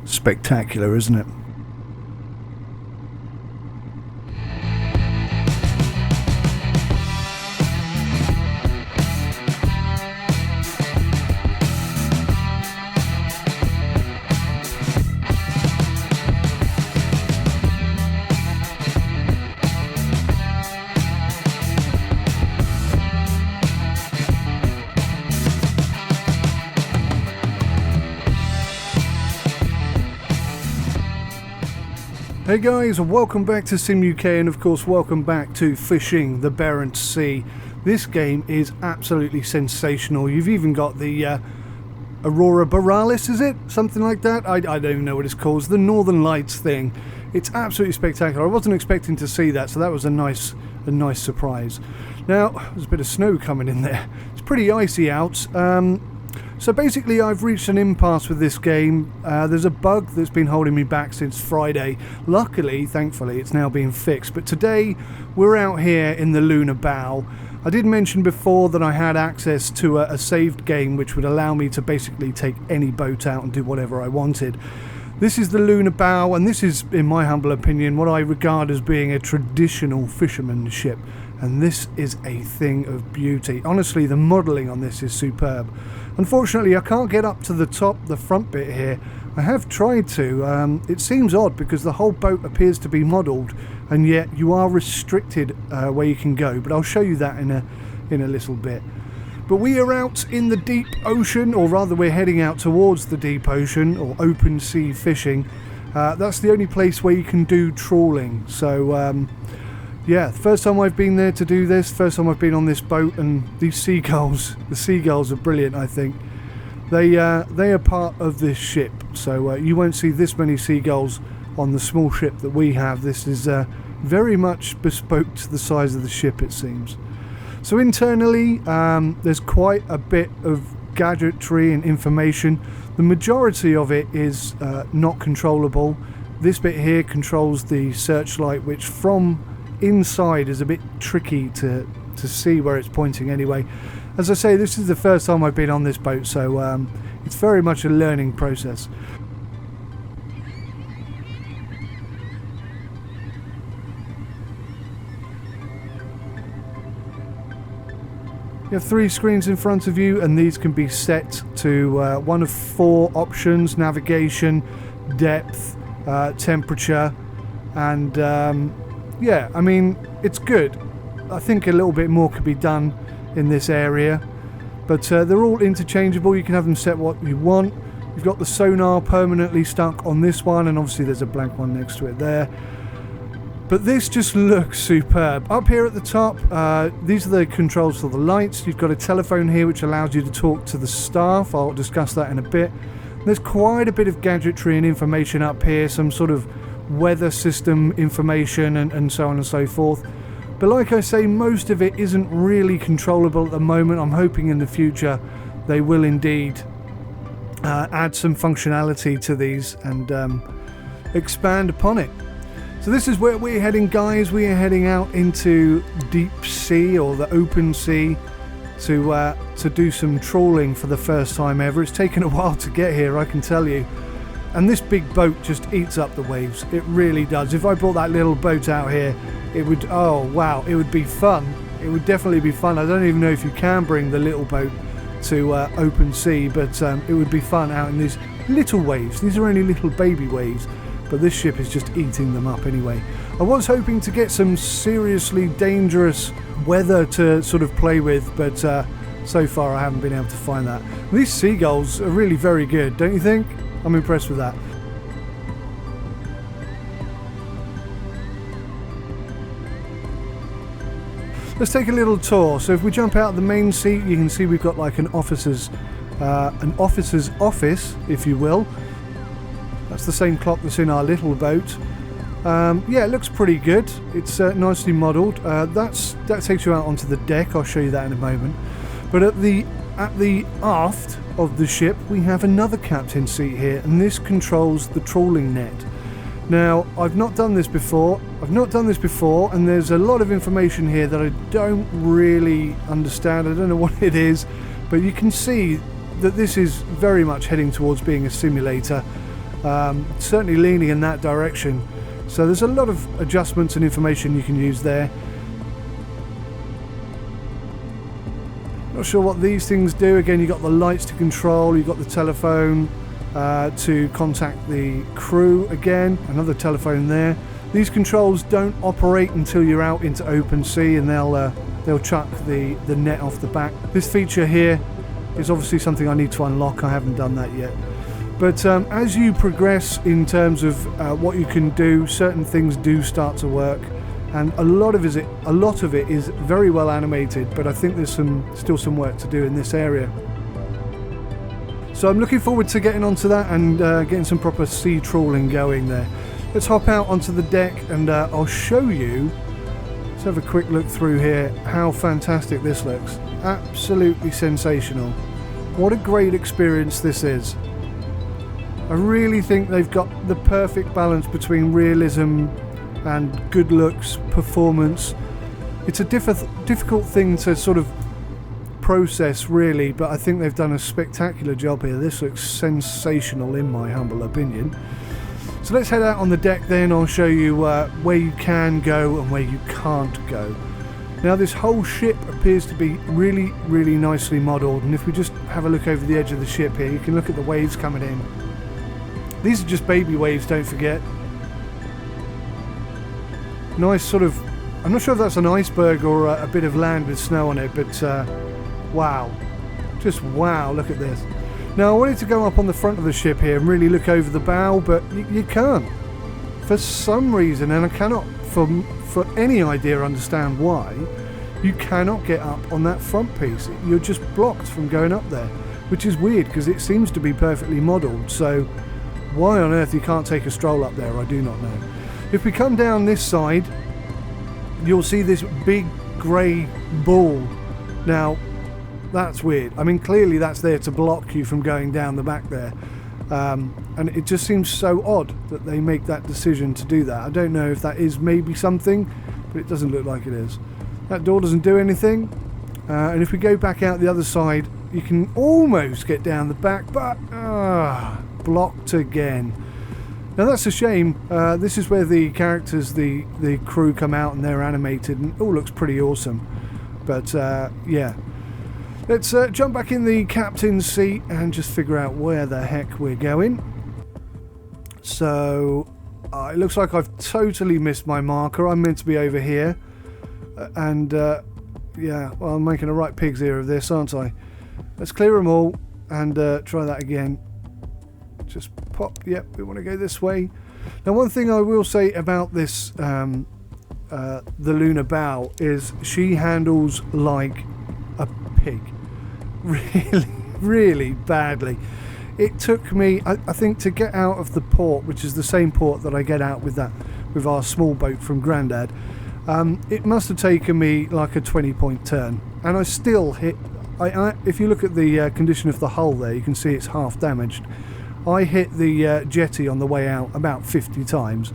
spectacular, isn't it? Hey guys, welcome back to Sim UK, and of course welcome back to Fishing the Barents Sea. This game is absolutely sensational. You've even got the Aurora Borealis, is it? Something like that? I don't even know what it's called. It's the Northern Lights thing. It's absolutely spectacular. I wasn't expecting to see that, so that was a nice surprise. Now, there's a bit of snow coming in there. It's pretty icy out. So basically I've reached an impasse with this game. There's a bug that's been holding me back since Friday. Luckily, thankfully, it's now being fixed. But today we're out here in the Lunar bow. I did mention before that I had access to a saved game which would allow me to basically take any boat out and do whatever I wanted. This is the Lunar bow, and this is, in my humble opinion, what I regard as being a traditional fisherman's ship. And this is a thing of beauty. Honestly, the modelling on this is superb. Unfortunately, I can't get up to the top, the front bit here. I have tried to. It seems odd because the whole boat appears to be modelled, and yet you are restricted where you can go. But I'll show you that in a little bit. But we are out in the deep ocean, or rather we're heading out towards the deep ocean, or open sea fishing. That's the only place where you can do trawling. So yeah, first time I've been there to do this, first time I've been on this boat, and these seagulls, the seagulls are brilliant, I think. They are part of this ship, so you won't see this many seagulls on the small ship that we have. This is very much bespoke to the size of the ship, it seems. So internally, there's quite a bit of gadgetry and information. The majority of it is not controllable. This bit here controls the searchlight, which from inside is a bit tricky to see where it's pointing anyway. As I say, this is the first time I've been on this boat, so it's very much a learning process. You have 3 screens in front of you, and these can be set to one of 4 options: navigation, depth, temperature, and yeah, I mean, it's good. I think a little bit more could be done in this area, but they're all interchangeable. You can have them set what you want. You've got the sonar permanently stuck on this one, and obviously there's a blank one next to it there. But this just looks superb. Up here at the top, these are the controls for the lights. You've got a telephone here which allows you to talk to the staff. I'll discuss that in a bit. There's quite a bit of gadgetry and information up here, some sort of weather system information and so on and so forth. But like I say, most of it isn't really controllable at the moment. I'm hoping in the future they will indeed add some functionality to these and expand upon it. So this is where we're heading, guys. We are heading out into deep sea, or the open sea, to do some trawling for the first time ever. It's taken a while to get here, I can tell you. And this big boat just eats up the waves. It really does. If I brought that little boat out here, it would, oh wow, it would be fun. It would definitely be fun. I don't even know if you can bring the little boat to open sea, but it would be fun out in these little waves. These are only little baby waves, but this ship is just eating them up anyway. I was hoping to get some seriously dangerous weather to sort of play with, but so far I haven't been able to find that. These seagulls are really very good, don't you think? I'm impressed with that. Let's take a little tour. So if we jump out the main seat, you can see we've got like an officer's office, if you will. That's the same clock that's in our little boat. Yeah, it looks pretty good. It's nicely modelled. That takes you out onto the deck. I'll show you that in a moment. But at the aft of the ship, we have another captain's seat here, and this controls the trawling net. Now, I've not done this before, and there's a lot of information here that I don't really understand. I don't know what it is, but you can see that this is very much heading towards being a simulator. certainly leaning in that direction. So there's a lot of adjustments and information you can use there. Not sure what these things do. Again, you've got the lights to control, you've got the telephone to contact the crew. Again, another telephone there. These controls don't operate until you're out into open sea, and they'll chuck the net off the back. This feature here is obviously something I need to unlock. I haven't done that yet. But as you progress in terms of what you can do, certain things do start to work, and a lot of it is very well animated. But I think there's still some work to do in this area. So I'm looking forward to getting onto that and getting some proper sea trawling going there. Let's hop out onto the deck and I'll show you. Let's have a quick look through here how fantastic this looks. Absolutely sensational. What a great experience this is. I really think they've got the perfect balance between realism and good looks, performance. It's a difficult thing to sort of process really, but I think they've done a spectacular job here. This looks sensational in my humble opinion. So let's head out on the deck then. I'll show you where you can go and where you can't go. Now this whole ship appears to be really, really nicely modelled, and if we just have a look over the edge of the ship here, you can look at the waves coming in. These are just baby waves, don't forget. Nice sort of, I'm not sure if that's an iceberg or a bit of land with snow on it, but wow. Just wow, look at this. Now I wanted to go up on the front of the ship here and really look over the bow, but you can't. For some reason, and I cannot for any idea understand why, you cannot get up on that front piece. You're just blocked from going up there, which is weird because it seems to be perfectly modelled. So why on earth you can't take a stroll up there, I do not know. If we come down this side, you'll see this big grey ball. Now that's weird. I mean, clearly that's there to block you from going down the back there, and it just seems so odd that they make that decision to do that. I don't know if that is maybe something, but it doesn't look like it is. That door doesn't do anything, and if we go back out the other side, you can almost get down the back, but blocked again. Now that's a shame. This is where the characters, the crew come out and they're animated and it all looks pretty awesome. But yeah. Let's jump back in the captain's seat and just figure out where the heck we're going. So it looks like I've totally missed my marker. I'm meant to be over here. And yeah, well, I'm making a right pig's ear of this, aren't I? Let's clear them all and try that again. Just pop. Yep, we want to go this way. Now one thing I will say about this the Lunar bow is she handles like a pig. Really, really badly. It took me, I think, to get out of the port, which is the same port that I get out with our small boat from Grandad. It must have taken me like a 20-point turn, and I still hit. If you look at the condition of the hull there, you can see it's half damaged. I hit the jetty on the way out about 50 times.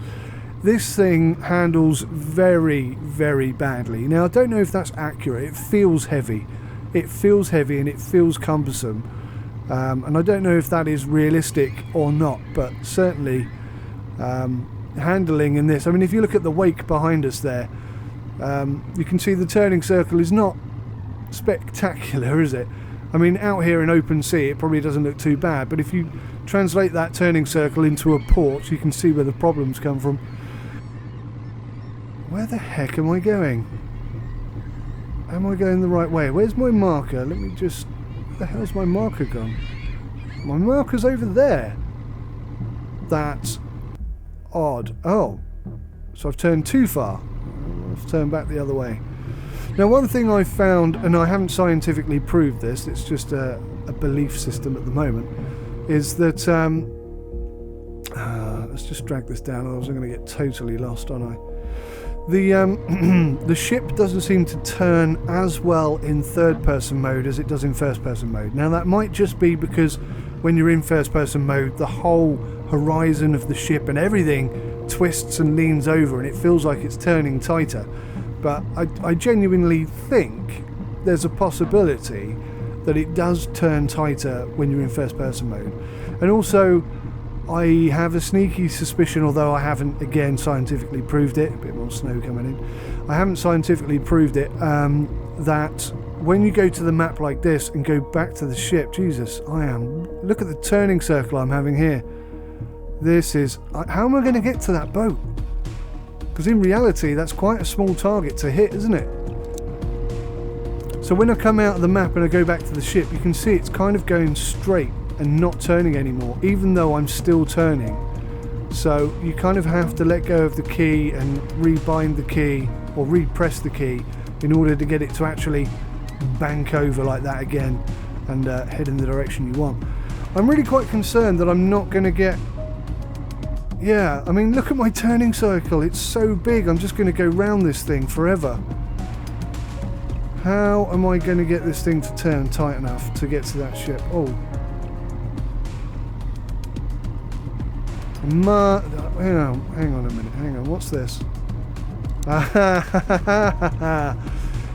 This thing handles very, very badly. Now I don't know if that's accurate. It feels heavy. It feels heavy and it feels cumbersome, and I don't know if that is realistic or not, but certainly handling in this, I mean, if you look at the wake behind us there, you can see the turning circle is not spectacular, is it? I mean, out here in open sea it probably doesn't look too bad, but if you translate that turning circle into a port, you can see where the problems come from. Where the heck am I going? Am I going the right way? Where's my marker? Let me just... Where the hell's my marker gone? My marker's over there. That's odd. Oh, so I've turned too far. I've turned back the other way. Now one thing I've found, and I haven't scientifically proved this, it's just a belief system at the moment, is that... let's just drag this down, or else I'm going to get totally lost, aren't I? The ship doesn't seem to turn as well in third-person mode as it does in first-person mode. Now that might just be because when you're in first-person mode, the whole horizon of the ship and everything twists and leans over and it feels like it's turning tighter. But I genuinely think there's a possibility that it does turn tighter when you're in first-person mode. And also, I have a sneaky suspicion, although I haven't, again, scientifically proved it, a bit more snow coming in, I haven't scientifically proved it, that when you go to the map like this and go back to the ship, Jesus, look at the turning circle I'm having here. This is, how am I going to get to that boat? Because in reality, that's quite a small target to hit, isn't it? So when I come out of the map and I go back to the ship, you can see it's kind of going straight and not turning anymore, even though I'm still turning. So you kind of have to let go of the key and rebind the key or repress the key in order to get it to actually bank over like that again and head in the direction you want. I'm really quite concerned that I'm not going to get... Yeah, I mean, look at my turning circle. It's so big. I'm just going to go round this thing forever. How am I going to get this thing to turn tight enough to get to that ship? Oh. Hang on a minute. Hang on. What's this?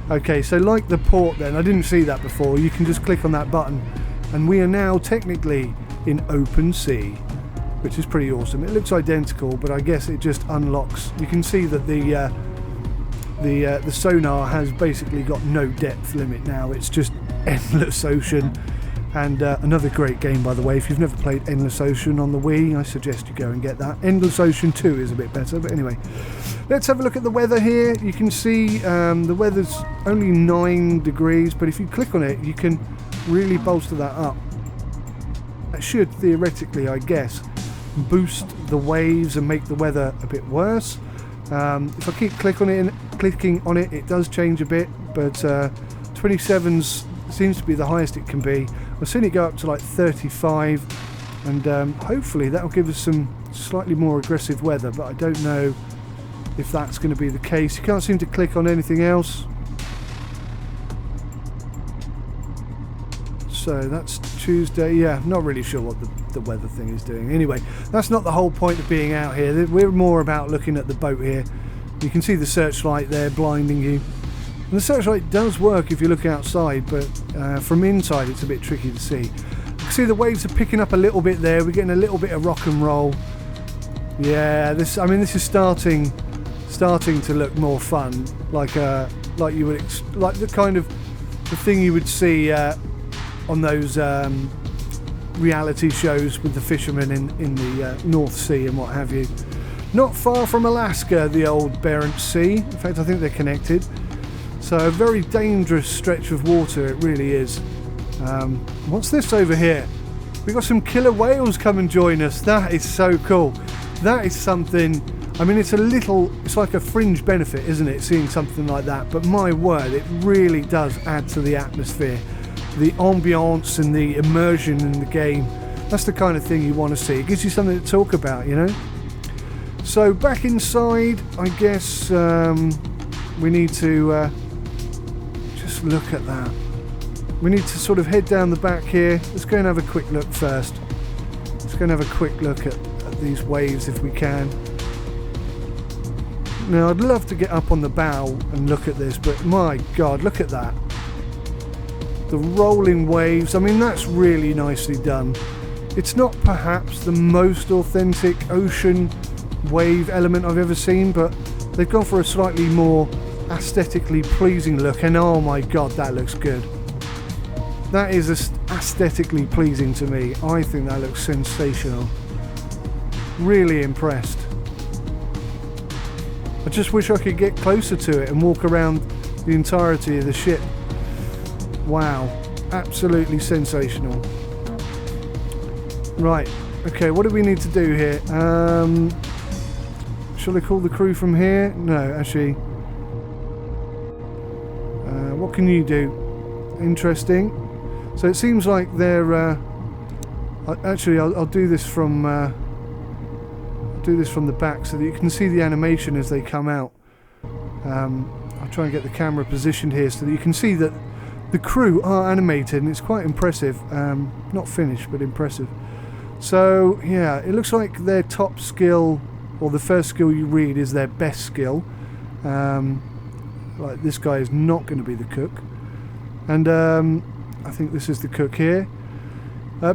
Okay, so like the port then, I didn't see that before. You can just click on that button and we are now technically in open sea, which is pretty awesome. It looks identical, but I guess it just unlocks. You can see that the sonar has basically got no depth limit now. It's just endless ocean. And another great game, by the way. If you've never played Endless Ocean on the Wii, I suggest you go and get that. Endless Ocean 2 is a bit better, but anyway. Let's have a look at the weather here. You can see the weather's only 9 degrees, but if you click on it, you can really bolster that up. That should, theoretically, I guess, boost the waves and make the weather a bit worse. If I keep clicking on it, it does change a bit, but 27's seems to be the highest it can be. I've seen it go up to like 35, and hopefully that'll give us some slightly more aggressive weather, but I don't know if that's going to be the case. You can't seem to click on anything else. So that's Tuesday. Yeah, not really sure what the weather thing is doing. Anyway, that's not the whole point of being out here. We're more about looking at the boat here. You can see the searchlight there blinding you. And the searchlight does work if you look outside, but from inside it's a bit tricky to see. You can see the waves are picking up a little bit there. We're getting a little bit of rock and roll. Yeah, this is starting to look more fun, like you would like the kind of the thing you would see on those reality shows with the fishermen in the North Sea and what have you. Not far from Alaska, the old Barents Sea. In fact, I think they're connected. So a very dangerous stretch of water, it really is. What's this over here? We've got some killer whales come and join us. That is so cool. That is something, I mean, it's like a fringe benefit, isn't it, seeing something like that? But my word, it really does add to the atmosphere. The ambience and the immersion in the game. That's the kind of thing you want to see. It gives you something to talk about, you know? So back inside, I guess we need to just look at that. We need to sort of head down the back here. Let's go and have a quick look first. Let's go and have a quick look at these waves if we can. Now, I'd love to get up on the bow and look at this, but my God, look at that. The rolling waves, I mean, that's really nicely done. It's not perhaps the most authentic ocean wave element I've ever seen, but they've gone for a slightly more aesthetically pleasing look, and oh my God, that looks good. That is aesthetically pleasing to me. I think that looks sensational. Really impressed. I just wish I could get closer to it and walk around the entirety of the ship. Wow, absolutely sensational. Right, okay, what do we need to do here? Shall I call the crew from here? No, actually. What can you do? Interesting. So it seems like they're... actually, I'll do this from... the back so that you can see the animation as they come out. I'll try and get the camera positioned here so that you can see that the crew are animated, and it's quite impressive. Not finished, but impressive. So yeah, it looks like their top skill, or the first skill you read, is their best skill. Like this guy is not going to be the cook, and I think this is the cook here.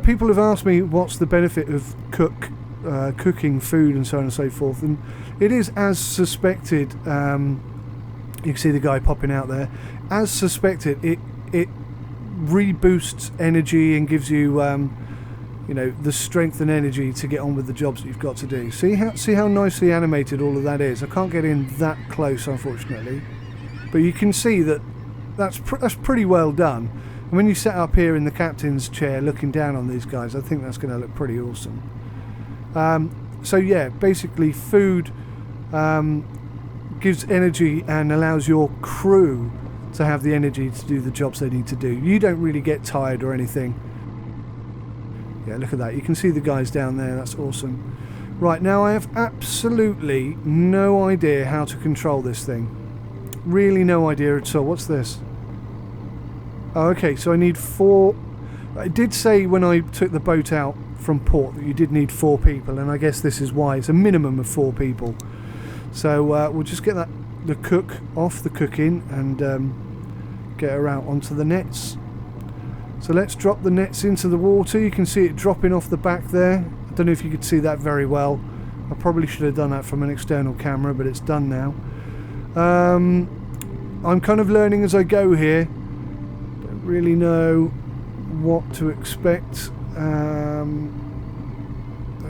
People have asked me what's the benefit of cook cooking food and so on and so forth. And it is as suspected. You can see the guy popping out there. As suspected, it reboosts energy and gives you, you know, the strength and energy to get on with the jobs that you've got to do. See how nicely animated all of that is. I can't get in that close, unfortunately, but you can see that that's pretty well done. And when you sit up here in the captain's chair looking down on these guys, I think that's going to look pretty awesome. So yeah, basically food gives energy and allows your crew to have the energy to do the jobs they need to do. You don't really get tired or anything. Yeah, look at that. You can see the guys down there. That's awesome. Right, now I have absolutely no idea how to control this thing. Really no idea at all. What's this? Oh, okay, so I need 4... It did say when I took the boat out from port that you did need 4 people, and I guess this is why. It's a minimum of 4 people. So we'll just get the cook off the cooking and get her out onto the nets. So let's drop the nets into the water. You can see it dropping off the back there. I don't know if you could see that very well. I probably should have done that from an external camera, but it's done now. I'm kind of learning as I go here. Don't really know what to expect.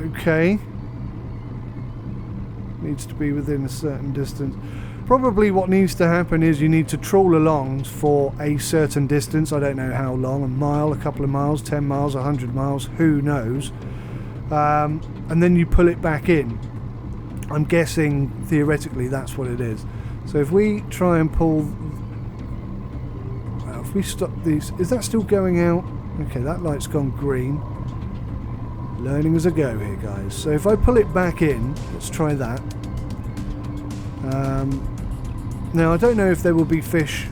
Okay. Needs to be within a certain distance. Probably what needs to happen is you need to trawl along for a certain distance. I don't know how long, a mile, a couple of miles, 10 miles, 100 miles, who knows. And then you pull it back in. I'm guessing theoretically that's what it is. So if we try and pull, well, if we stop these, is that still going out? Okay, that light's gone green. Learning as I go here, guys. So if I pull it back in, let's try that. Now I don't know if there will be fish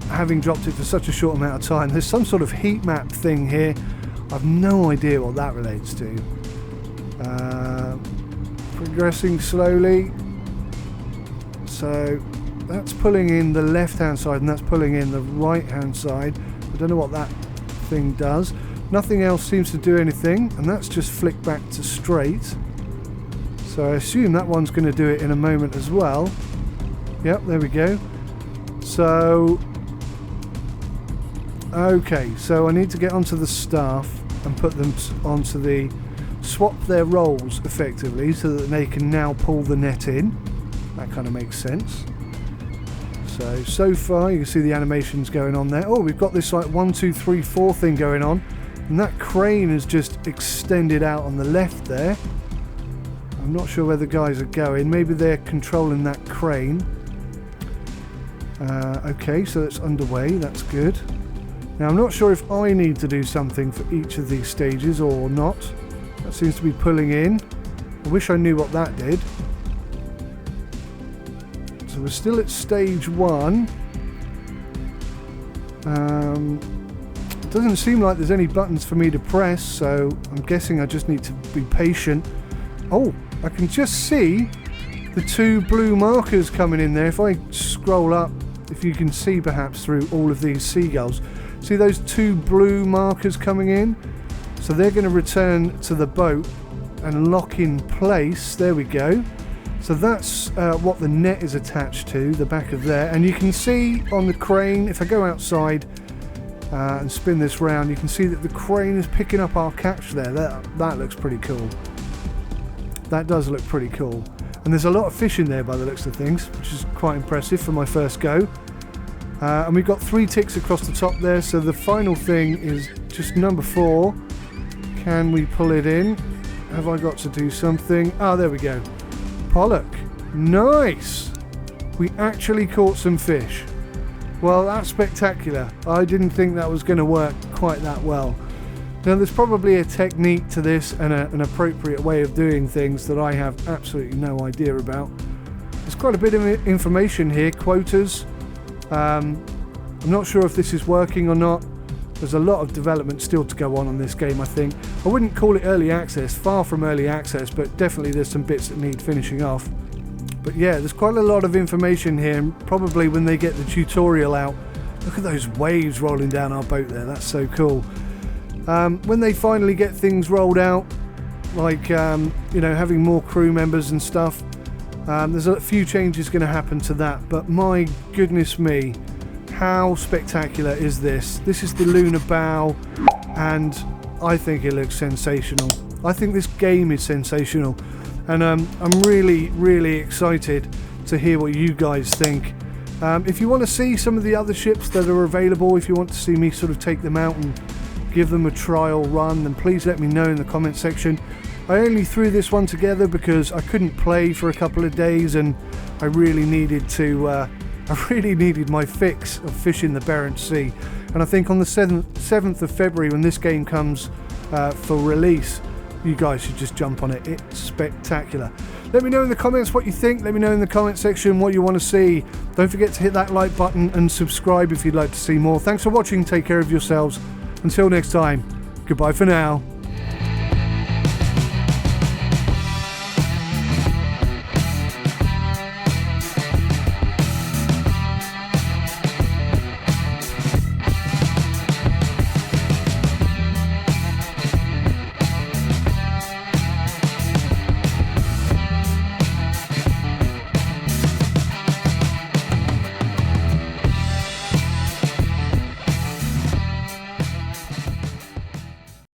having dropped it for such a short amount of time. There's some sort of heat map thing here. I've no idea what that relates to. Progressing slowly. So that's pulling in the left hand side and that's pulling in the right hand side. I don't know what that thing does. Nothing else seems to do anything, and that's just flicked back to straight. So I assume that one's going to do it in a moment as well. Yep, there we go. So okay, so I need to get onto the staff and put them onto the, swap their roles effectively so that they can now pull the net in. That kind of makes sense. So far you can see the animations going on there. Oh, we've got this like 1, 2, 3, 4 thing going on, and that crane is just extended out on the left there. I'm not sure where the guys are going. Maybe they're controlling that crane. Okay, so that's underway. That's good. Now I'm not sure if I need to do something for each of these stages or not. That seems to be pulling in. I wish I knew what that did. So we're still at stage 1. It doesn't seem like there's any buttons for me to press, so I'm guessing I just need to be patient. Oh, I can just see the 2 blue markers coming in there. If I scroll up, if you can see perhaps through all of these seagulls, see those 2 blue markers coming in? So they're going to return to the boat and lock in place. There we go. So that's what the net is attached to, the back of there. And you can see on the crane, if I go outside and spin this round, you can see that the crane is picking up our catch there. That looks pretty cool. That does look pretty cool. And there's a lot of fish in there by the looks of things, which is quite impressive for my first go. And we've got 3 ticks across the top there, so the final thing is just number 4. Can we pull it in? Have I got to do something? Ah, there we go. Pollock. Nice! We actually caught some fish. Well, that's spectacular. I didn't think that was going to work quite that well. Now, there's probably a technique to this and an appropriate way of doing things that I have absolutely no idea about. There's quite a bit of information here, quotas. I'm not sure if this is working or not. There's a lot of development still to go on this game, I think. I wouldn't call it early access, far from early access, but definitely there's some bits that need finishing off. But yeah, there's quite a lot of information here, and probably when they get the tutorial out, look at those waves rolling down our boat there, that's so cool. When they finally get things rolled out, like you know, having more crew members and stuff. There's a few changes going to happen to that, but my goodness me, how spectacular is this? This is the Lunar bow, and I think it looks sensational. I think this game is sensational, and I'm really excited to hear what you guys think. If you want to see some of the other ships that are available, if you want to see me sort of take them out and give them a trial run, then please let me know in the comment section. I only threw this one together because I couldn't play for a couple of days, and I really needed to my fix of fishing the Barents Sea. And I think on the 7th of February, when this game comes for release, you guys should just jump on it. It's spectacular. Let me know in the comments what you think. Let me know in the comment section what you want to see. Don't forget to hit that like button and subscribe if you'd like to see more. Thanks for watching. Take care of yourselves. Until next time, goodbye for now.